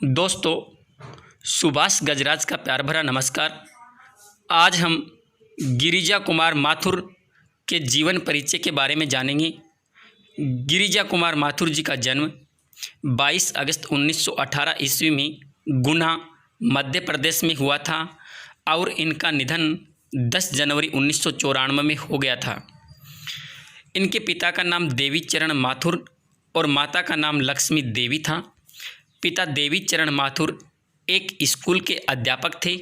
दोस्तों, सुभाष गजराज का प्यार भरा नमस्कार। आज हम गिरिजा कुमार माथुर के जीवन परिचय के बारे में जानेंगे। गिरिजा कुमार माथुर जी का जन्म 22 अगस्त 1918 ईस्वी में गुना, मध्य प्रदेश में हुआ था और इनका निधन 10 जनवरी 1994 में हो गया था। इनके पिता का नाम देवी चरण माथुर और माता का नाम लक्ष्मी देवी था। पिता देवी चरण माथुर एक स्कूल के अध्यापक थे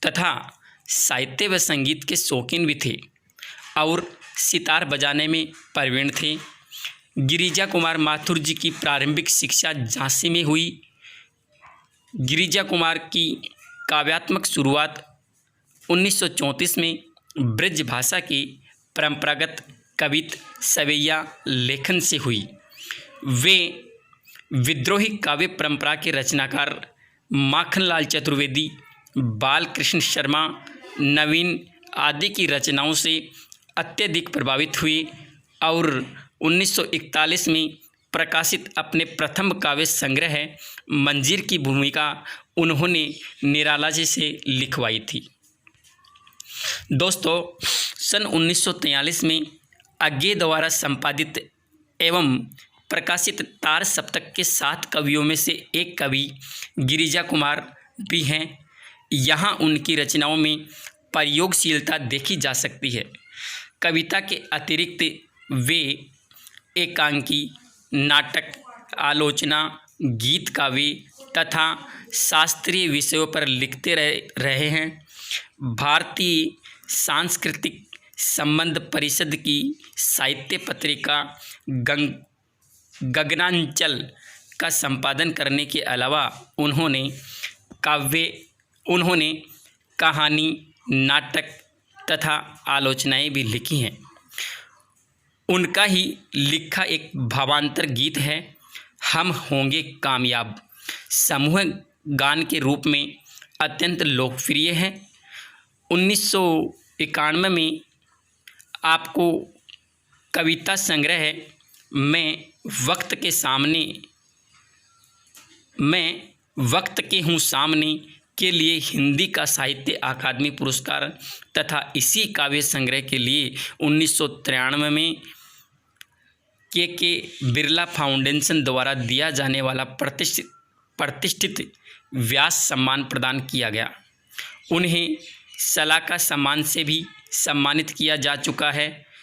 तथा साहित्य व संगीत के शौकीन भी थे और सितार बजाने में प्रवीण थे। गिरिजा कुमार माथुर जी की प्रारंभिक शिक्षा झांसी में हुई। गिरिजा कुमार की काव्यात्मक शुरुआत 1934 में ब्रज भाषा की परंपरागत कवित सवैया लेखन से हुई। वे विद्रोही काव्य परंपरा के रचनाकार माखनलाल चतुर्वेदी, बालकृष्ण शर्मा, नवीन आदि की रचनाओं से अत्यधिक प्रभावित हुए और 1941 में प्रकाशित अपने प्रथम काव्य संग्रह मंजीर की भूमिका उन्होंने निराला जी से लिखवाई थी। दोस्तों, सन 1943 में अज्ञे द्वारा संपादित एवं प्रकाशित तार सप्तक के 7 कवियों में से एक कवि गिरिजा कुमार भी हैं। यहाँ उनकी रचनाओं में प्रयोगशीलता देखी जा सकती है। कविता के अतिरिक्त वे एकांकी, नाटक, आलोचना, गीत काव्य तथा शास्त्रीय विषयों पर लिखते रहे हैं। भारतीय सांस्कृतिक संबंध परिषद की साहित्य पत्रिका गगनांचल का संपादन करने के अलावा उन्होंने कहानी, नाटक तथा आलोचनाएं भी लिखी हैं। उनका ही लिखा एक भावांतर गीत है, हम होंगे कामयाब, समूह गान के रूप में अत्यंत लोकप्रिय है। 1991 में आपको कविता संग्रह में वक्त के हूँ सामने के लिए हिंदी का साहित्य अकादमी पुरस्कार तथा इसी काव्य संग्रह के लिए 1993 में के बिरला फाउंडेशन द्वारा दिया जाने वाला प्रतिष्ठित व्यास सम्मान प्रदान किया गया। उन्हें सलाका सम्मान से भी सम्मानित किया जा चुका है।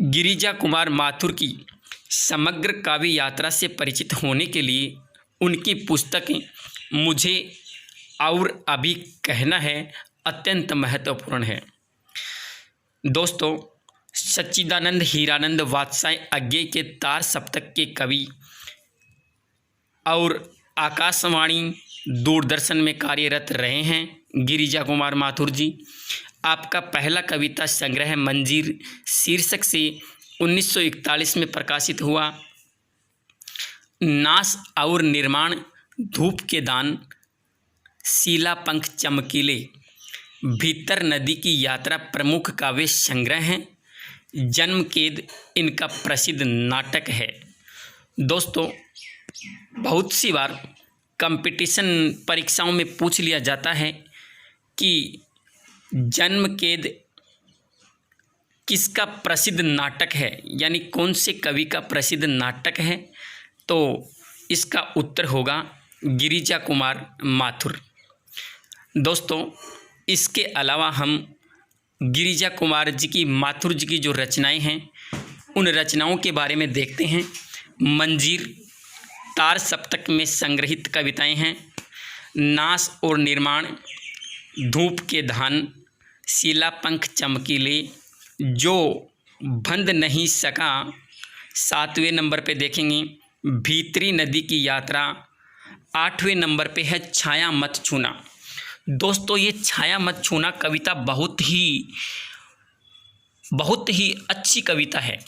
गिरिजा कुमार माथुर की समग्र काव्य यात्रा से परिचित होने के लिए उनकी पुस्तकें मुझे और अभी कहना है अत्यंत महत्वपूर्ण है। दोस्तों, सच्चिदानंद हीरानंद वात्स्याय अज्ञे के तार सप्तक के कवि और आकाशवाणी, दूरदर्शन में कार्यरत रहे हैं गिरिजा कुमार माथुर जी। आपका पहला कविता संग्रह मंजीर शीर्षक से 1941 में प्रकाशित हुआ। नाश और निर्माण, धूप के दान, शीला पंख चमकीले, भीतर नदी की यात्रा प्रमुख काव्य संग्रह हैं। जन्म कैद इनका प्रसिद्ध नाटक है। दोस्तों, बहुत सी बार कंपटीशन परीक्षाओं में पूछ लिया जाता है कि जन्म कैद किसका प्रसिद्ध नाटक है, यानी कौन से कवि का प्रसिद्ध नाटक है, तो इसका उत्तर होगा गिरिजा कुमार माथुर। दोस्तों, इसके अलावा हम गिरिजा कुमार जी की, माथुर जी की जो रचनाएं हैं उन रचनाओं के बारे में देखते हैं। मंजीर तार सप्तक में संग्रहित कविताएं हैं। नाश और निर्माण, धूप के धान, शीला पंख चमकीले, जो बंध नहीं सका 7वें नंबर पे देखेंगे। भीतरी नदी की यात्रा 8वें नंबर पे है। छाया मत छूना। दोस्तों, ये छाया मत छूना कविता बहुत ही अच्छी कविता है।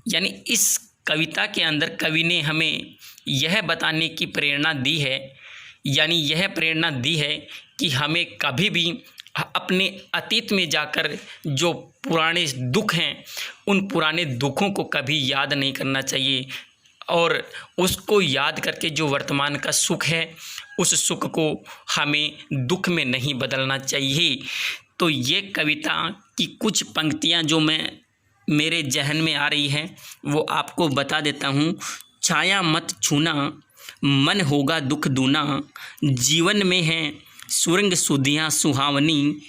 यानी इस कविता के अंदर कवि ने हमें यह बताने की प्रेरणा दी है, कि हमें कभी भी अपने अतीत में जाकर जो पुराने दुख हैं उन पुराने दुखों को कभी याद नहीं करना चाहिए। और उसको याद करके जो वर्तमान का सुख है उस सुख को हमें दुख में नहीं बदलना चाहिए। तो ये कविता की कुछ पंक्तियाँ जो मेरे ज़हन में आ रही है वो आपको बता देता हूँ। छाया मत छूना मन होगा दुख दूना, जीवन में है सुरंग सुधियाँ सुहावनी,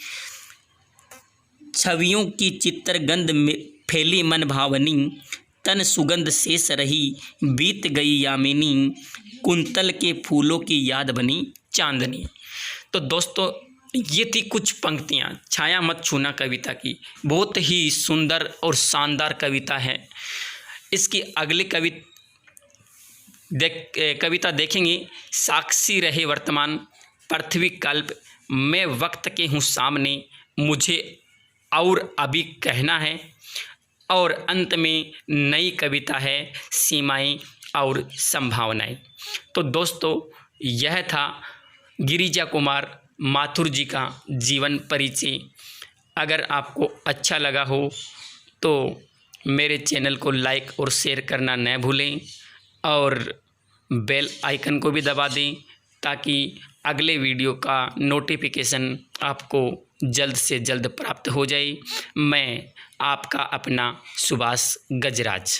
छवियों की चित्रगंध में फैली मन भावनी, तन सुगंध शेष रही बीत गई यामिनी, कुंतल के फूलों की याद बनी चांदनी। तो दोस्तों ये थी कुछ पंक्तियाँ छाया मत छूना कविता की। बहुत ही सुंदर और शानदार कविता है। इसकी अगली कविता देखेंगे। साक्षी रहे वर्तमान पृथ्वी कल्प, मैं वक्त के हूँ सामने, मुझे और अभी कहना है। और अंत में नई कविता है सीमाएं और संभावनाएं। तो दोस्तों यह था गिरिजा कुमार माथुर जी का जीवन परिचय। अगर आपको अच्छा लगा हो तो मेरे चैनल को लाइक और शेयर करना न भूलें और बेल आइकन को भी दबा दें ताकि अगले वीडियो का नोटिफिकेशन आपको जल्द से जल्द प्राप्त हो जाए। मैं आपका अपना सुभाष गजराज।